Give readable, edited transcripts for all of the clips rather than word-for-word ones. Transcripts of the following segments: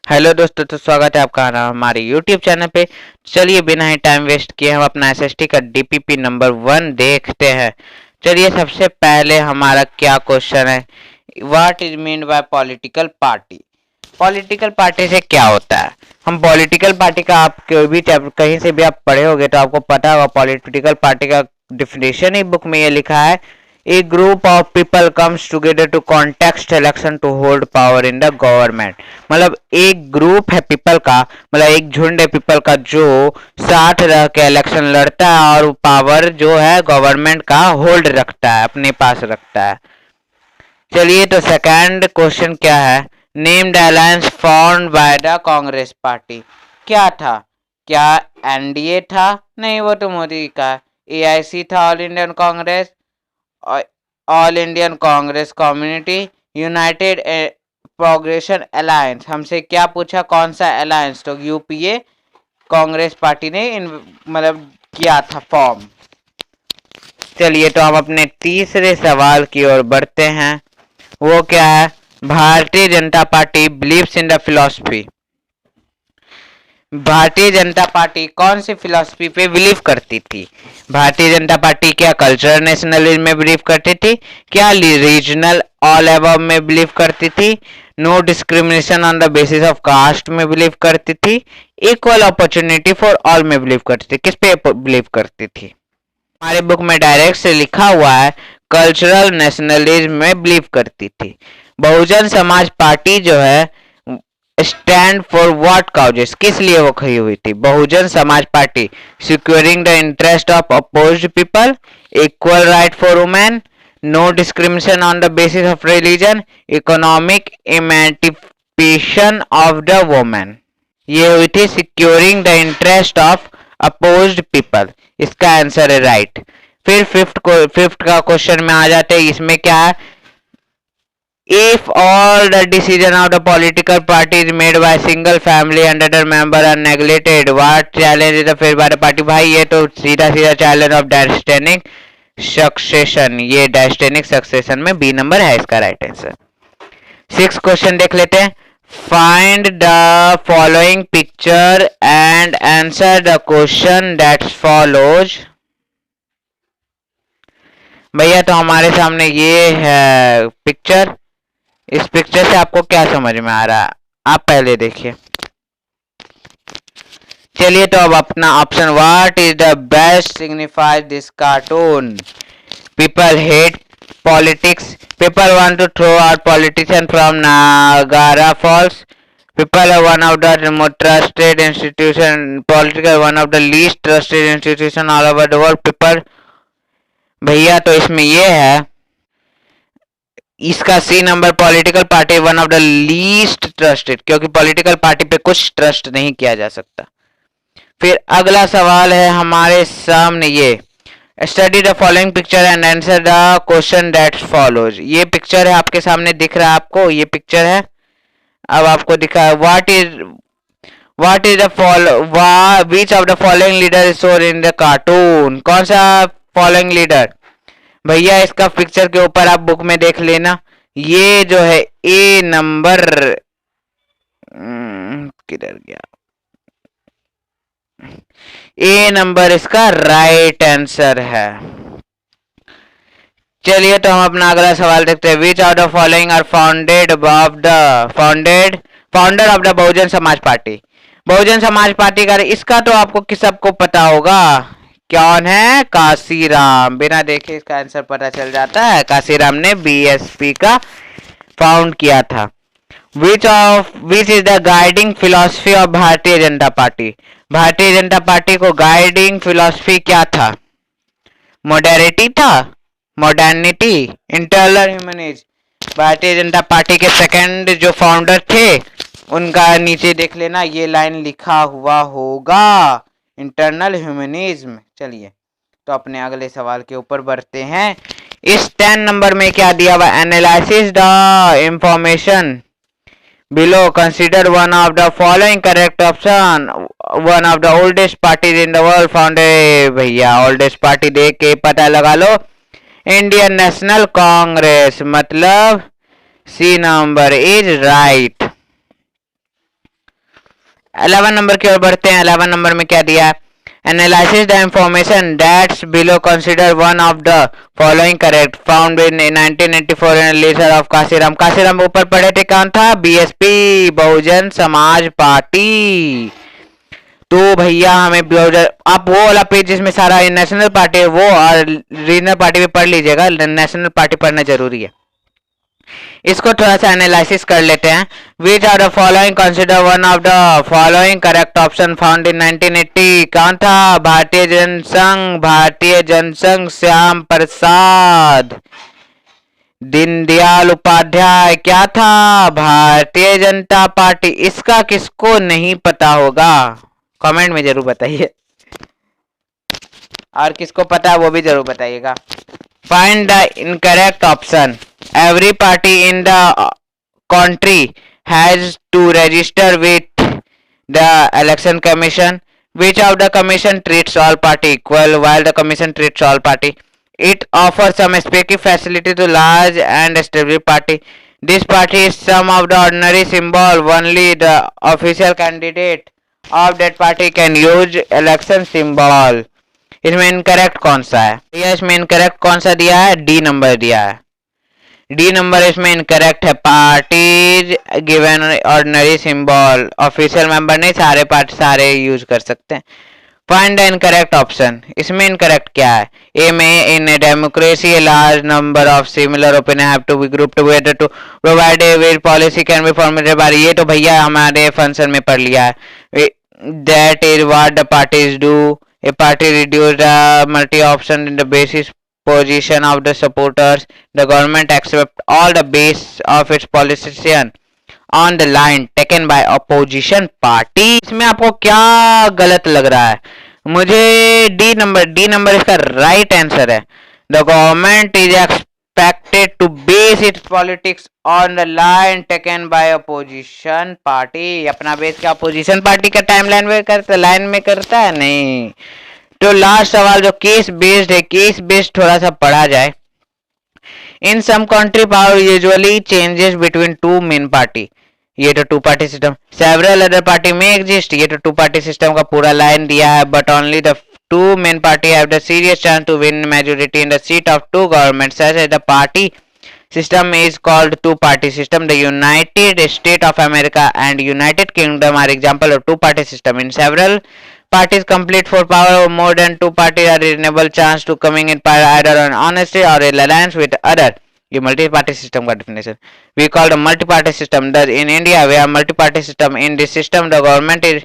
Hello दोस्तों, तो स्वागत है आपका हमारे यूट्यूब चैनल पे। चलिए बिना ही टाइम वेस्ट किए हम अपना एसएसटी का डीपीपी नंबर 1 देखते हैं। चलिए सबसे पहले हमारा क्या क्वेश्चन है, what is mean by political party. Political party से क्या होता है। हम पॉलिटिकल पार्टी का आप कोई भी कहीं से भी आप पढ़े होगे तो आपको पता होगा। पॉलिटिकल पार्टी का डिफिनेशन ही बुक में ये लिखा है, a group of people comes together to contest election to hold power in the government. मतलब एक ग्रुप है पीपल का, मतलब एक झुंड है पीपल का जो साथ रह के इलेक्शन लड़ता है और पावर जो है गवर्नमेंट का होल्ड रखता है, अपने पास रखता है। चलिए तो सेकंड क्वेश्चन क्या है, name the alliance formed by the Congress party. क्या था, क्या एनडीए था? नहीं, वो तो मोदी का। एआईसी था, all Indian Congress, all Indian Congress community, United progression alliance. हमसे क्या पूछा, कौन सा अलायंस? तो यूपीए कांग्रेस पार्टी ने मतलब किया था फॉर्म। चलिए तो हम अपने तीसरे सवाल की ओर बढ़ते हैं। वो क्या है, Bharatiya Janata party believes in the philosophy. Bharatiya Janata party कौन सी फिलॉसफी पे बिलीव करती थी? भारतीय जनता पार्टी क्या कल्चरल नेशनलिज्म में बिलीव करती थी? क्या रीजनल ऑल अबव में बिलीव करती थी? No discrimination on the basis of caste में बिलीव करती थी? इक्वल अपॉर्चुनिटी फॉर ऑल में बिलीव करती थी? किस पे बिलीव करती थी? हमारे बुक में डायरेक्ट से लिखा हुआ है, कल्चरल नेशनलिज्म में बिलीव करती थी। बहुजन समाज पार्टी जो है स्टैंड फॉर व्हाट काउजेस, किस लिए वो खड़ी हुई थी? Bahujan Samaj Party securing the interest of opposed people, equal right for women, no discrimination on the basis of religion, economic emancipation of the women. ये हुई थी securing the interest of opposed people. इसका आंसर है राइट। फिर fifth का question में आ जाते हैं। इसमें क्या है, if all the decision of the political party is made by single family under the member are neglected, what challenge is faced by the party? भाई ये तो सीधा सीधा चैलेंज ऑफ डायनेस्टिक सक्सेशन, ये डायनेस्टिक सक्सेशन में B number है इसका right answer. 6 question देख लेते हैं। Find the following picture and answer the question that follows. भैया तो हमारे सामने ये है पिक्चर। इस पिक्चर से आपको क्या समझ में आ रहा है, आप पहले देखिए। चलिए तो अब अपना option, what is the best signifies this cartoon. People hate politics, people want to throw out politician from Niagara falls, people are one of the most trusted institution, political one of the least trusted institution all over the world, people। भैया तो इसमें ये है, इसका C number, political party one of the least trusted, क्योंकि political party पे कुछ trust नहीं किया जा सकता। फिर अगला सवाल है हमारे सामने, ये study the following picture and answer the question that follows. ये पिक्चर है आपके सामने, दिख रहा है आपको, ये पिक्चर है। अब आपको दिखा है, what is the which of the following leader is shown in the cartoon. कौन सा फॉलोइंग लीडर? भैया इसका पिक्चर के ऊपर आप बुक में देख लेना, ये जो है ए नंबर, किधर गया, ए नंबर इसका राइट आंसर है। चलिए तो हम अपना अगला सवाल देखते हैं। Which of the following are founder of the Bahujan Samaj party. Bahujan Samaj party का इसका तो आपको किस सबको पता होगा, कौन है? काशीराम। बिना देखे इसका आंसर पता चल जाता है, काशीराम ने बीएसपी का फाउंड किया था। Which is the guiding philosophy of Bharatiya Janata party. Bharatiya Janata party को गाइडिंग फिलॉसफी क्या था? मॉडर्निटी था, modernity, internal humanism. Bharatiya Janata party के सेकंड जो फाउंडर थे उनका नीचे देख लेना, ये लाइन लिखा हुआ होगा, इंटरनल ह्यूमनिज्म। चलिए तो अपने अगले सवाल के ऊपर बढ़ते हैं। इस 10 नंबर में क्या दिया हुआ, analysis the information below, consider one of the following correct option, one of the oldest parties in the world founded. भैया ओल्डेस्ट पार्टी देख के पता लगा लो, इंडियन नेशनल कांग्रेस, मतलब C number is right. 11 number की ओर बढ़ते हैं। 11 नंबर में क्या दिया है? Analysis the information that's below. Consider one of the following correct. Found in 1984 in a letter of Kashiram. Kashiram ऊपर पढ़े थे, कौन था? बीएसपी, बहुजन समाज पार्टी। तो भैया हमें आप वो वाला पेज जिसमें सारा नेशनल पार्टी है वो और रीजनल पार्टी भी पढ़ लीजिएगा, नेशनल पार्टी पढ़ना जरूरी है। इसको थोड़ा सा एनालिसिस कर लेते हैं। Which are the following consider one of the following correct option found in 1980। कौन था? भारतीय जनसंघ। भारतीय जनसंघ श्याम प्रसाद दीनदयाल उपाध्याय। क्या था? भारतीय जनता पार्टी। इसका किसको नहीं पता होगा कमेंट में जरूर बताइए, और किसको पता है वो भी जरूर बताइएगा। Find the incorrect option. Every party in the country has to register with the election commission. Which of the commission treats all party equal while the commission treats all party? It offers some specific facility to large and established party. This party is some of the ordinary symbol. Only the official candidate of that party can use election symbol. इसमें incorrect कौन सा है? इसमें incorrect कौन सा दिया है? D number दिया है। डी नंबर इसमें इनकरेक्ट है। Parties given ordinary symbol, official member नहीं, सारे पार्टी सारे यूज कर सकते हैं। Find the incorrect option. इसमें इनकरेक्ट क्या है? ए में in a democracy a large number of similar opinion have to be grouped together to provide a well policy can be formulated by. ये तो भैया हमारे फंक्शन में पढ़ लिया है। That is what the parties do. A party reduce the multi option in the basis position of the supporters. The government accept all the base of its politician on the line taken by opposition party. इसमें आपको क्या गलत लग रहा है? मुझे D number इसका right answer है। The government is expected to base its politics on the line taken by opposition party. अपना बेस क्या opposition party का टाइमलाइन में करता, लाइन में करता है? नहीं। तो लास्ट सवाल जो केस बेस्ड है, केस बेस्ड थोड़ा सा पढ़ा जाए। In some country power usually changes between two main party. ये तो two party system. Several other party में एग्जिस्ट। ये तो टू पार्टी सिस्टम का पूरा लाइन दिया है। But only the two main party have the serious chance to win majority in the seat of two government such as the party system is called two party system. The United States of America and United Kingdom are example of two party system. In several parties complete for power more than two parties are reasonable chance to coming in power either on honesty or in alliance with other. ये multi party system का definition we call the multi party system. Thus in India we have multi party system. In this system the government is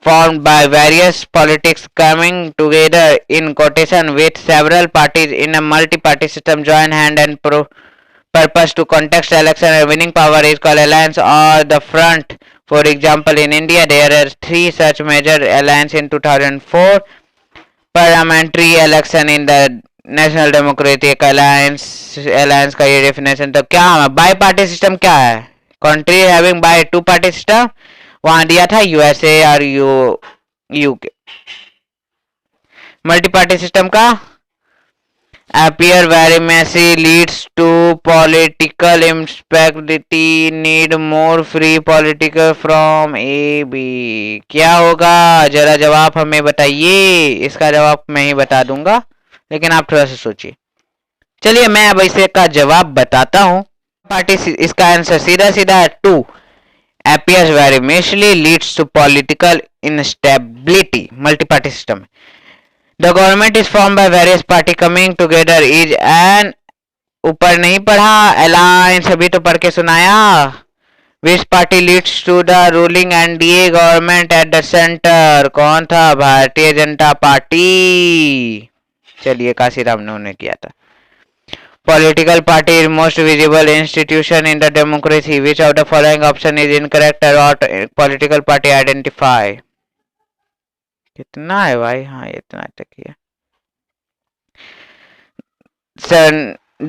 formed by various politics coming together in quotation with several parties. In a multi party system join hand and purpose to contest election and winning power is called alliance or the front. For example, in India there are three such major alliance in 2004 parliamentary election in the National Democratic Alliance का ये definition। तो क्या है bi party system? क्या है? Country having by two party system. वहां दिया था यूएसए और यूके। मल्टी पार्टी सिस्टम का appear very messy leads to political instability need more free political from A B। क्या होगा? जरा जवाब हमें बताइए। इसका जवाब मैं ही बता दूंगा लेकिन आप थोड़ा सा सोचिए। चलिए मैं अब इसे का जवाब बताता हूं। पार्टी इसका आंसर सीधा सीधा है two. appears very messy leads to political instability। Multi party system. The government is formed by various party coming together is an ऊपर नहीं पढ़ा alliance, अभी तो पढ़ के सुनाया। Which party leads to the ruling NDA government at the center? कौन था? भारतीय जनता पार्टी। चलिए काशीराम ने उन्हें किया था। Political party is most visible institution in the democracy. Which of the following option is incorrect or what political party identify? कितना है भाई? हाँ इतना तक ही है।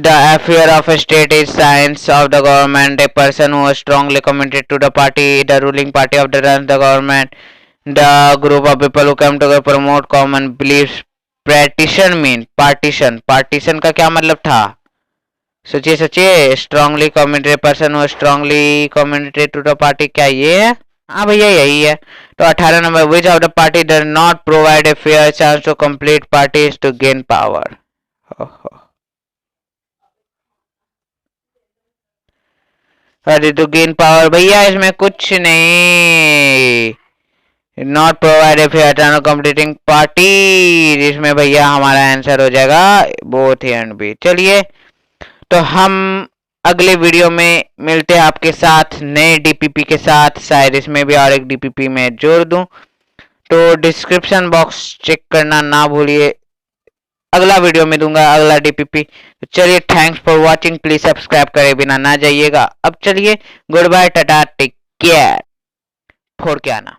The affair of a state is science of the government. A person who is strongly committed to the party, the ruling party of the runs the government. The group of people who come together promote common beliefs. Partition mean partition. Partition का क्या मतलब था? सोचिए सोचिए। strongly committed person who strongly committed to the party, क्या ये है? हाँ भैया यही है। तो 18 number, which of the party does not provide a fair chance to complete parties to gain power. अरे तो गेन पावर भैया इसमें कुछ नहीं, not provide a fair chance of completing party, इसमें भैया हमारा आंसर हो जाएगा बोथ ए एंड बी। चलिए तो हम अगले वीडियो में मिलते हैं आपके साथ नए डीपीपी के साथ, शायद इसमें भी और एक डीपीपी में जोड़ दूं, तो डिस्क्रिप्शन बॉक्स चेक करना ना भूलिए, अगला वीडियो में दूंगा अगला डीपीपी। तो चलिए thanks for watching, please subscribe करे बिना ना जाइएगा। अब चलिए good bye, tata, take care, फोड़ के आना।